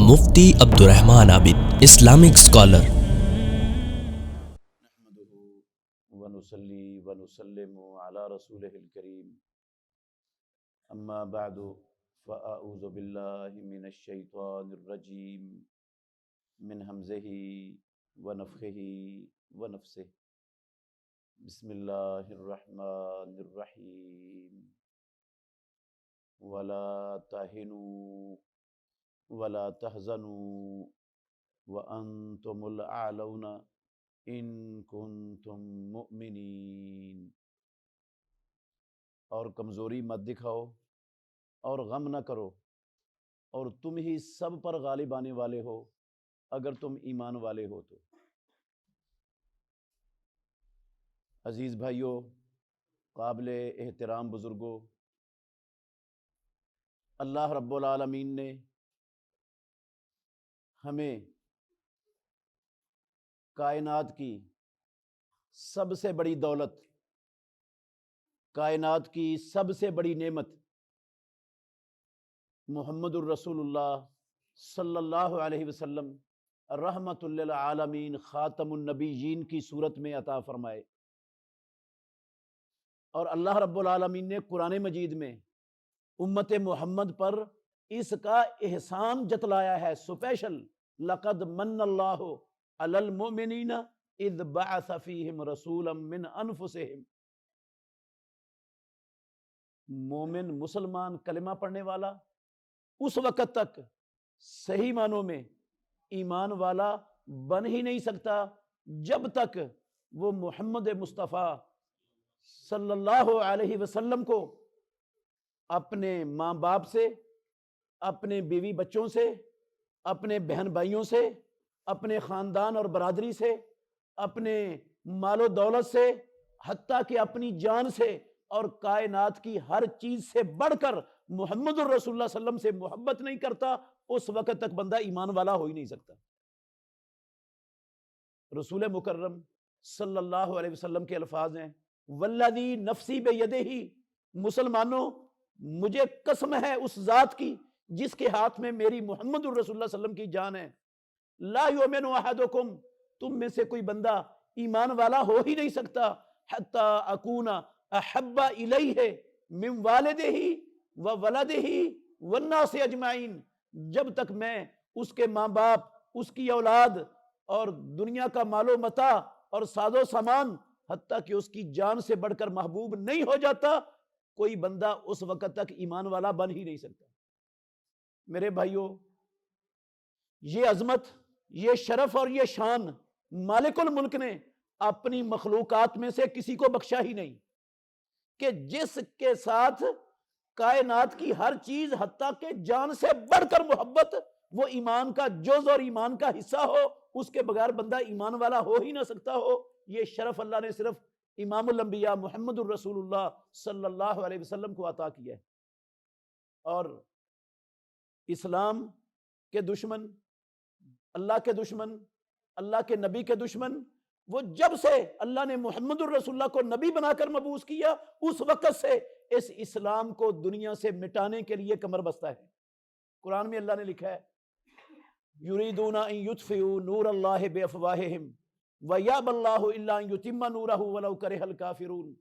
مفتی عبد الرحمن عابد، Islamic scholar. نحمده ونصلي ونسلم على رسوله الكريم، اما بعد فاعوذ بالله من الشیطان الرجیم من همزه ونفخه ونفثه۔ بسم اللہ الرحمن الرحیم۔ ولا تهنوا ولا تحزنوا وانتم الاعلون ان کنتم مؤمنین۔ اور کمزوری مت دکھاؤ اور غم نہ کرو، اور تم ہی سب پر غالب آنے والے ہو اگر تم ایمان والے ہو تو۔ عزیز بھائیو، قابل احترام بزرگوں، اللہ رب العالمین نے ہمیں کائنات کی سب سے بڑی دولت، کائنات کی سب سے بڑی نعمت محمد الرسول اللہ صلی اللہ علیہ وسلم رحمت للعالمین خاتم النبیین کی صورت میں عطا فرمائے، اور اللہ رب العالمین نے قرآن مجید میں امت محمد پر اس کا احسان جتلایا ہے اسپیشل۔ لقد من اللہ علی المؤمنین اذ بعث فیہم رسولا من انفسہم۔ مومن مسلمان کلمہ پڑھنے والا اس وقت تک صحیح معنوں میں ایمان والا بن ہی نہیں سکتا جب تک وہ محمد مصطفیٰ صلی اللہ علیہ وسلم کو اپنے ماں باپ سے، اپنے بیوی بچوں سے، اپنے بہن بھائیوں سے، اپنے خاندان اور برادری سے، اپنے مال و دولت سے، حتیٰ کہ اپنی جان سے اور کائنات کی ہر چیز سے بڑھ کر محمد الرسول اللہ صلی اللہ علیہ وسلم سے محبت نہیں کرتا، اس وقت تک بندہ ایمان والا ہو ہی نہیں سکتا۔ رسول مکرم صلی اللہ علیہ وسلم کے الفاظ ہیں، والذی نفسی بیدہ، مسلمانوں مجھے قسم ہے اس ذات کی جس کے ہاتھ میں میری محمد الرسول اللہ صلی اللہ علیہ وسلم کی جان ہے، لا یؤمن احدکم، تم میں سے کوئی بندہ ایمان والا ہو ہی نہیں سکتا حتی اکون احب الیہ من والدہ وولدہ والناس اجمعین، جب تک میں اس کے ماں باپ، اس کی اولاد اور دنیا کا مال و متاع اور ساز و سامان حتیٰ کہ اس کی جان سے بڑھ کر محبوب نہیں ہو جاتا، کوئی بندہ اس وقت تک ایمان والا بن ہی نہیں سکتا۔ میرے بھائیوں، یہ عظمت، یہ شرف اور یہ شان مالک الملک نے اپنی مخلوقات میں سے کسی کو بخشا ہی نہیں، کہ جس کے ساتھ کائنات کی ہر چیز حتیٰ کہ جان سے بڑھ کر محبت، وہ ایمان کا جز اور ایمان کا حصہ ہو، اس کے بغیر بندہ ایمان والا ہو ہی نہ سکتا ہو۔ یہ شرف اللہ نے صرف امام الانبیاء محمد الرسول اللہ صلی اللہ علیہ وسلم کو عطا کیا ہے۔ اور اسلام کے دشمن، اللہ کے دشمن، اللہ کے نبی کے دشمن، وہ جب سے اللہ نے محمد الرسول اللہ کو نبی بنا کر مبعوث کیا، اس وقت سے اس اسلام کو دنیا سے مٹانے کے لیے کمر بستہ ہے۔ قرآن میں اللہ نے لکھا ہے، یریدون ان یطفئوا نور اللہ بافواہہم ویأبی اللہ الا ان یتم نورہ ولو کرہ الکافرون،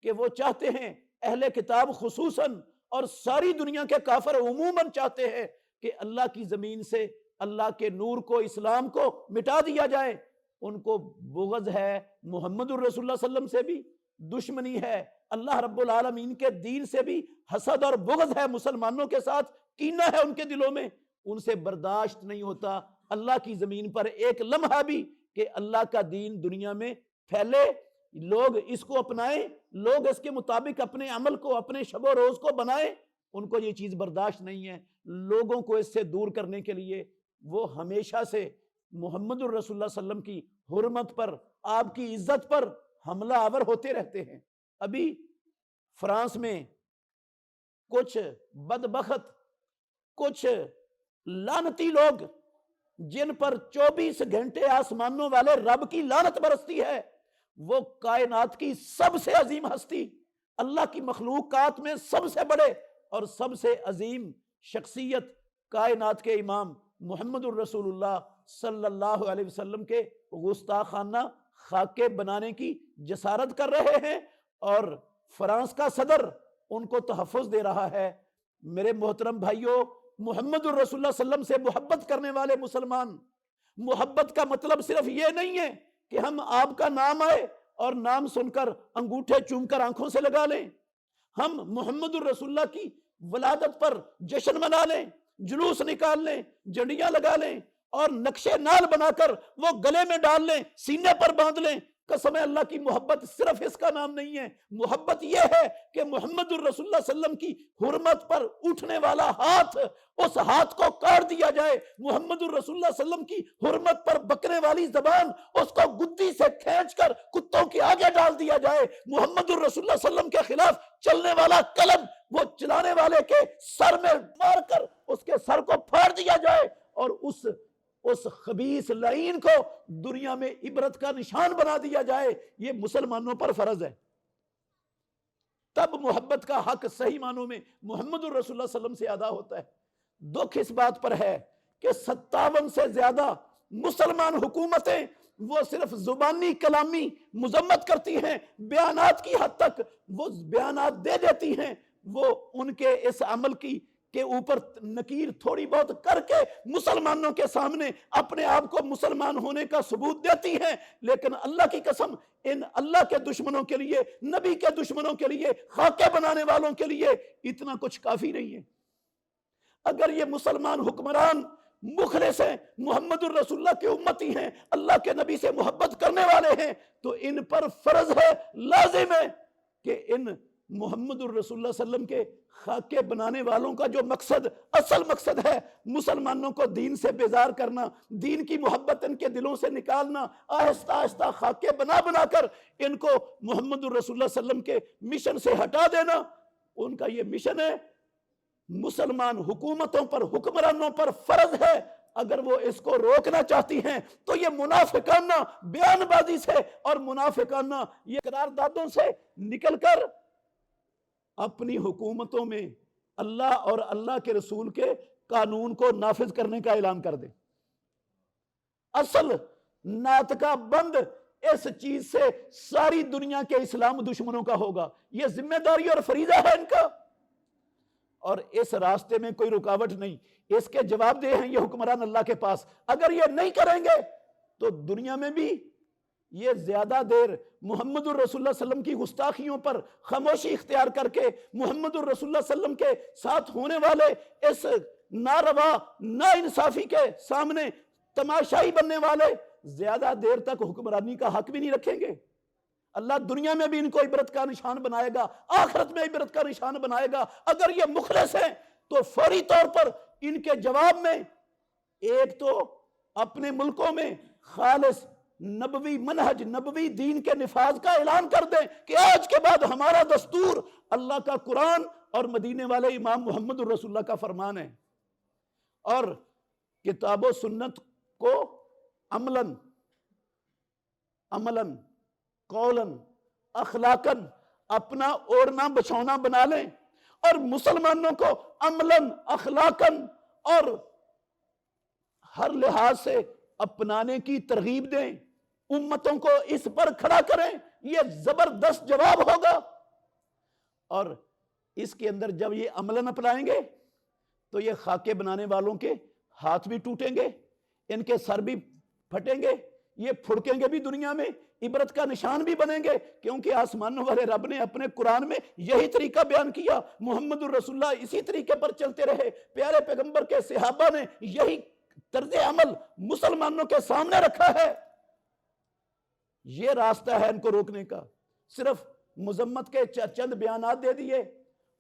کہ وہ چاہتے ہیں، اہل کتاب خصوصاً اور ساری دنیا کے کافر عموماً چاہتے ہیں کہ اللہ کی زمین سے اللہ کے نور کو، اسلام کو مٹا دیا جائے۔ ان کو بغض ہے محمد الرسول اللہ صلی اللہ علیہ وسلم سے بھی، دشمنی ہے اللہ رب العالمین کے دین سے بھی، حسد اور بغض ہے مسلمانوں کے ساتھ، کینہ ہے ان کے دلوں میں، ان سے برداشت نہیں ہوتا اللہ کی زمین پر ایک لمحہ بھی کہ اللہ کا دین دنیا میں پھیلے، لوگ اس کو اپنائیں، لوگ اس کے مطابق اپنے عمل کو، اپنے شب و روز کو بنائیں۔ ان کو یہ چیز برداشت نہیں ہے۔ لوگوں کو اس سے دور کرنے کے لیے وہ ہمیشہ سے محمد الرسول اللہ صلی اللہ علیہ وسلم کی حرمت پر، آپ کی عزت پر حملہ آور ہوتے رہتے ہیں۔ ابھی فرانس میں کچھ بدبخت، کچھ لعنتی لوگ جن پر 24 گھنٹے آسمانوں والے رب کی لعنت برستی ہے، وہ کائنات کی سب سے عظیم ہستی، اللہ کی مخلوقات میں سب سے بڑے اور سب سے عظیم شخصیت، کائنات کے امام محمد الرسول اللہ صلی اللہ علیہ وسلم کے گستاخانہ خاکے بنانے کی جسارت کر رہے ہیں، اور فرانس کا صدر ان کو تحفظ دے رہا ہے۔ میرے محترم بھائیوں، محمد الرسول اللہ صلی اللہ علیہ وسلم سے محبت کرنے والے مسلمان، محبت کا مطلب صرف یہ نہیں ہے کہ ہم آپ کا نام آئے اور نام سن کر انگوٹھے چوم کر آنکھوں سے لگا لیں، ہم محمد الرسول اللہ کی ولادت پر جشن منا لیں، جلوس نکال لیں، جھنڈیاں لگا لیں اور نقشے نال بنا کر وہ گلے میں ڈال لیں، سینے پر باندھ لیں۔ قسم اللہ کی محبت صرف اس کا نام نہیں ہے، محبت یہ ہے کہ محمد الرسول اللہ صلی اللہ علیہ وسلم کی حرمت پر اٹھنے والا ہاتھ، اس ہاتھ کو کاٹ دیا جائے۔ محمد الرسول اللہ صلی اللہ علیہ وسلم کی حرمت پر بکنے والی زبان، اس کو گدی سے کھینچ کر کتوں کے آگے ڈال دیا جائے۔ محمد الرسول اللہ صلی اللہ علیہ وسلم کے خلاف چلنے والا قلم، وہ چلانے والے کے سر میں مار کر اس کے سر کو پھاڑ دیا جائے، اور اس خبیث لعین کو دنیا میں عبرت کا نشان بنا دیا جائے۔ یہ مسلمانوں پر فرض ہے۔ تب محبت کا حق صحیح معنوں میں محمد الرسول اللہ صلی اللہ علیہ وسلم سے ادا ہوتا ہے۔ دکھ اس بات پر ہے کہ 57 سے زیادہ مسلمان حکومتیں وہ صرف زبانی کلامی مذمت کرتی ہیں، بیانات کی حد تک وہ بیانات دے دیتی ہیں، وہ ان کے اس عمل کے اوپر نکیر تھوڑی بہت کر کے مسلمانوں کے سامنے اپنے آپ کو مسلمان ہونے کا ثبوت دیتی ہیں، لیکن اللہ کی قسم ان اللہ کے دشمنوں کے لیے، نبی کے دشمنوں کے لیے، خاکے بنانے والوں کے لیے اتنا کچھ کافی نہیں ہے۔ اگر یہ مسلمان حکمران مخلص ہیں، محمد الرسول اللہ کے امتی ہیں، اللہ کے نبی سے محبت کرنے والے ہیں، تو ان پر فرض ہے، لازم ہے کہ ان محمد الرسول اللہ صلی اللہ علیہ وسلم کے خاکے بنانے والوں کا جو مقصد، اصل مقصد ہے مسلمانوں کو دین سے بیزار کرنا، دین کی محبت ان کے دلوں سے نکالنا، آہستہ آہستہ خاکے بنا بنا کر ان کو محمد الرسول اللہ صلی اللہ علیہ وسلم کے مشن سے ہٹا دینا، ان کا یہ مشن ہے۔ مسلمان حکومتوں پر، حکمرانوں پر فرض ہے، اگر وہ اس کو روکنا چاہتی ہیں تو یہ منافقانہ بیان بازی سے اور منافقانہ یہ قراردادوں سے نکل کر اپنی حکومتوں میں اللہ اور اللہ کے رسول کے قانون کو نافذ کرنے کا اعلان کر دیں۔ اصل ناطقہ بند اس چیز سے ساری دنیا کے اسلام دشمنوں کا ہوگا، یہ ذمہ داری اور فریضہ ہے ان کا، اور اس راستے میں کوئی رکاوٹ نہیں۔ اس کے جواب دہ ہیں یہ حکمران اللہ کے پاس۔ اگر یہ نہیں کریں گے تو دنیا میں بھی یہ زیادہ دیر محمد الرسول اللہ صلی اللہ علیہ وسلم کی گستاخیوں پر خاموشی اختیار کر کے محمد الرسول اللہ صلی اللہ علیہ وسلم کے ساتھ ہونے والے اس ناروا ناانصافی کے سامنے تماشائی بننے والے زیادہ دیر تک حکمرانی کا حق بھی نہیں رکھیں گے۔ اللہ دنیا میں بھی ان کو عبرت کا نشان بنائے گا، آخرت میں عبرت کا نشان بنائے گا۔ اگر یہ مخلص ہیں تو فوری طور پر ان کے جواب میں ایک تو اپنے ملکوں میں خالص نبوی منہج، نبوی دین کے نفاذ کا اعلان کر دیں کہ آج کے بعد ہمارا دستور اللہ کا قرآن اور مدینے والے امام محمد الرسول اللہ کا فرمان ہے، اور کتاب و سنت کو عملاً قولاً اخلاقاً اپنا اوڑھنا بچھونا بنا لیں، اور مسلمانوں کو عملاً اخلاقاً اور ہر لحاظ سے اپنانے کی ترغیب دیں، امتوں کو اس پر کھڑا کریں۔ یہ زبردست جواب ہوگا، اور اس کے اندر جب یہ عملاً اپنائیں گے تو یہ خاکے بنانے والوں کے ہاتھ بھی ٹوٹیں گے، ان کے سر بھی پھٹیں گے، یہ پھڑکیں گے بھی دنیا میں، عبرت کا نشان بھی بنیں گے، کیونکہ آسمانوں والے رب نے اپنے قرآن میں یہی طریقہ بیان کیا، محمد الرسول اللہ اسی طریقے پر چلتے رہے، پیارے پیغمبر کے صحابہ نے یہی طرز عمل مسلمانوں کے سامنے رکھا ہے۔ یہ راستہ ہے ان کو روکنے کا۔ صرف مذمت کے چند بیانات دے دیے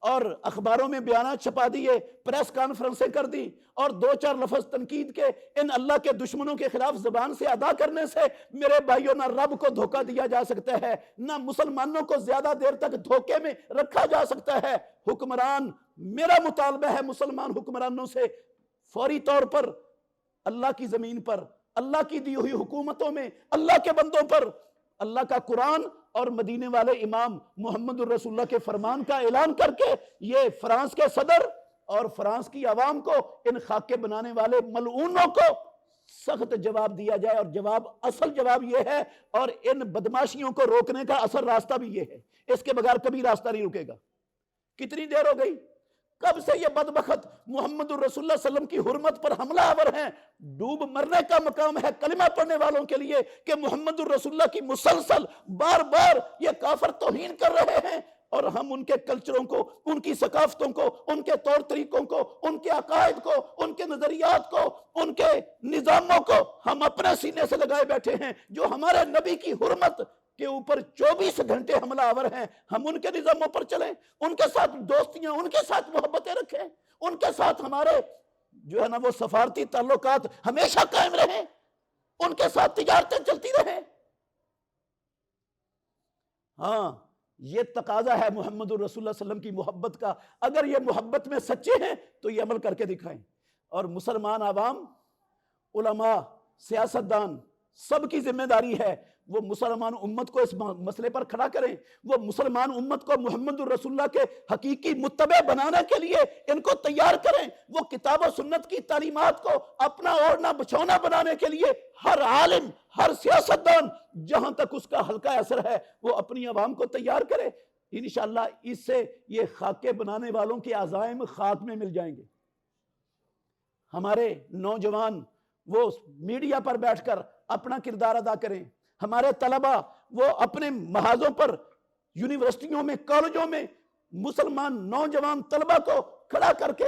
اور اخباروں میں بیانات چھپا دیے، پریس کانفرنسیں کر دی، اور دو چار لفظ تنقید کے ان اللہ کے دشمنوں کے خلاف زبان سے ادا کرنے سے میرے بھائیوں نہ رب کو دھوکہ دیا جا سکتا ہے، نہ مسلمانوں کو زیادہ دیر تک دھوکے میں رکھا جا سکتا ہے۔ حکمران، میرا مطالبہ ہے مسلمان حکمرانوں سے، فوری طور پر اللہ کی زمین پر، اللہ کی دی ہوئی حکومتوں میں، اللہ کے بندوں پر اللہ کا قرآن اور مدینے والے امام محمد الرسول اللہ کے فرمان کا اعلان کر کے یہ فرانس کے صدر اور فرانس کی عوام کو، ان خاکے بنانے والے ملعونوں کو سخت جواب دیا جائے، اور اصل جواب یہ ہے، اور ان بدماشیوں کو روکنے کا اصل راستہ بھی یہ ہے، اس کے بغیر کبھی راستہ نہیں رکے گا۔ کتنی دیر ہو گئی؟ کب سے یہ بدبخت محمد الرسول اللہ صلی اللہ علیہ وسلم کی حرمت پر حملہ آور ہیں؟ ڈوب مرنے کا مقام ہے کلمہ پڑھنے والوں کے لیے کہ محمد الرسول اللہ کی مسلسل بار بار یہ کافر توہین کر رہے ہیں، اور ہم ان کے کلچروں کو، ان کی ثقافتوں کو، ان کے طور طریقوں کو، ان کے عقائد کو، ان کے نظریات کو، ان کے نظاموں کو ہم اپنے سینے سے لگائے بیٹھے ہیں، جو ہمارے نبی کی حرمت کے اوپر 24 گھنٹے حملہ آور ہیں۔ ہم ان کے نظاموں پر چلیں، ان کے ساتھ دوستیاں، ان کے ساتھ محبتیں رکھیں، ان کے ساتھ ہمارے جو ہے نا وہ سفارتی تعلقات ہمیشہ قائم رہیں، ان کے ساتھ تجارتیں چلتی رہیں۔ ہاں، یہ تقاضا ہے محمد الرسول اللہ صلی اللہ علیہ وسلم کی محبت کا۔ اگر یہ محبت میں سچے ہیں تو یہ عمل کر کے دکھائیں۔ اور مسلمان عوام، علماء، سیاستدان، سب کی ذمہ داری ہے وہ مسلمان امت کو اس مسئلے پر کھڑا کریں، وہ مسلمان امت کو محمد الرسول اللہ کے حقیقی متبع بنانے کے لیے ان کو تیار کریں، وہ کتاب و سنت کی تعلیمات کو اپنا اوڑھنا بچھونا بنانے کے لیے ہر عالم، ہر سیاستدان جہاں تک اس کا حلقہ اثر ہے وہ اپنی عوام کو تیار کرے۔ انشاءاللہ اس سے یہ خاکے بنانے والوں کے عزائم خاک میں مل جائیں گے۔ ہمارے نوجوان وہ میڈیا پر بیٹھ کر اپنا کردار ادا کریں، ہمارے طلبہ وہ اپنے محاذوں پر، یونیورسٹیوں میں، کالجوں میں مسلمان نوجوان طلبہ کو کھڑا کر کے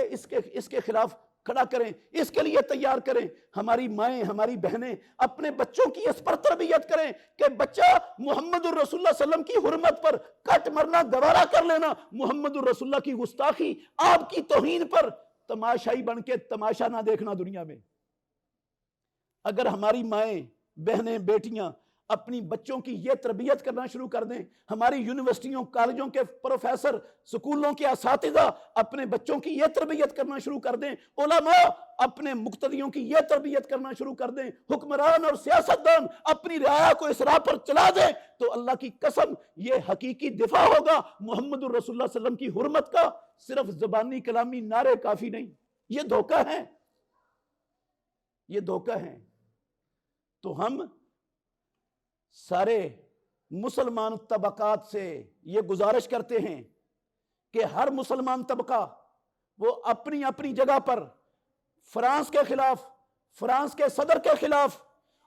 اس کے خلاف کھڑا کریں، اس کے لیے تیار کریں۔ ہماری مائیں، ہماری بہنیں اپنے بچوں کی اس پر تربیت کریں کہ بچہ محمد الرسول اللہ صلی اللہ علیہ وسلم کی حرمت پر کٹ مرنا گوارا کر لینا، محمد الرسول اللہ کی گستاخی، آپ کی توہین پر تماشائی بن کے تماشا نہ دیکھنا دنیا میں۔ اگر ہماری مائیں، بہنیں، بیٹیاں اپنی بچوں کی یہ تربیت کرنا شروع کر دیں، ہماری یونیورسٹیوں، کالجوں کے پروفیسر، سکولوں کے اساتذہ اپنے بچوں کی یہ تربیت کرنا شروع کر دیں، علماء اپنے مقتدیوں کی یہ تربیت کرنا شروع کر دیں، حکمران اور سیاستدان اپنی رعایا کو اس راہ پر چلا دیں، تو اللہ کی قسم یہ حقیقی دفاع ہوگا محمد الرسول اللہ صلی اللہ علیہ وسلم کی حرمت کا۔ صرف زبانی کلامی نعرے کافی نہیں، یہ دھوکہ ہے، یہ دھوکہ ہے۔ تو ہم سارے مسلمان طبقات سے یہ گزارش کرتے ہیں کہ ہر مسلمان طبقہ وہ اپنی اپنی جگہ پر فرانس کے خلاف، فرانس کے صدر کے خلاف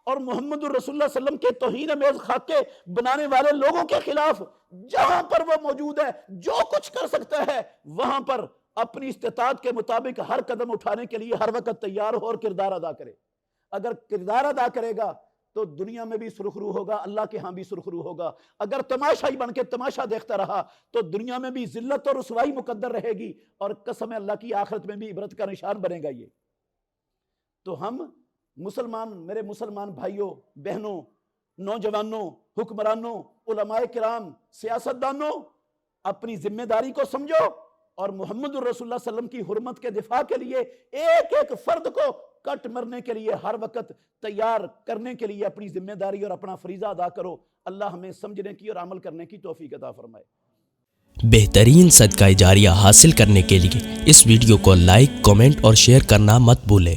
اور محمد الرسول اللہ صلی اللہ علیہ وسلم کے توہین آمیز خاکے بنانے والے لوگوں کے خلاف جہاں پر وہ موجود ہے، جو کچھ کر سکتا ہے وہاں پر اپنی استطاعت کے مطابق ہر قدم اٹھانے کے لیے ہر وقت تیار ہو اور کردار ادا کرے۔ اگر کردار ادا کرے گا تو دنیا میں بھی سرخرو ہوگا، اللہ کے ہاں بھی سرخرو ہوگا۔ اگر تماشائی بن کے تماشا دیکھتا رہا تو دنیا میں بھی ذلت اور رسوائی مقدر رہے گی، اور قسم اللہ کی آخرت میں بھی عبرت کا نشان بنے گا یہ۔ تو ہم مسلمان، میرے مسلمان بھائیوں، بہنوں، نوجوانوں، حکمرانوں، علماء کرام، سیاستدانوں، اپنی ذمہ داری کو سمجھو اور محمد الرسول اللہ صلی اللہ علیہ وسلم کی حرمت کے دفاع کے لیے ایک ایک فرد کو کٹ مرنے کے لیے ہر وقت تیار کرنے کے لیے اپنی ذمہ داری اور اپنا فریضہ ادا کرو۔ اللہ ہمیں سمجھنے کی اور عمل کرنے کی توفیق عطا فرمائے۔ بہترین صدقہ جاریہ حاصل کرنے کے لیے اس ویڈیو کو لائک، کمنٹ اور شیئر کرنا مت بھولیں۔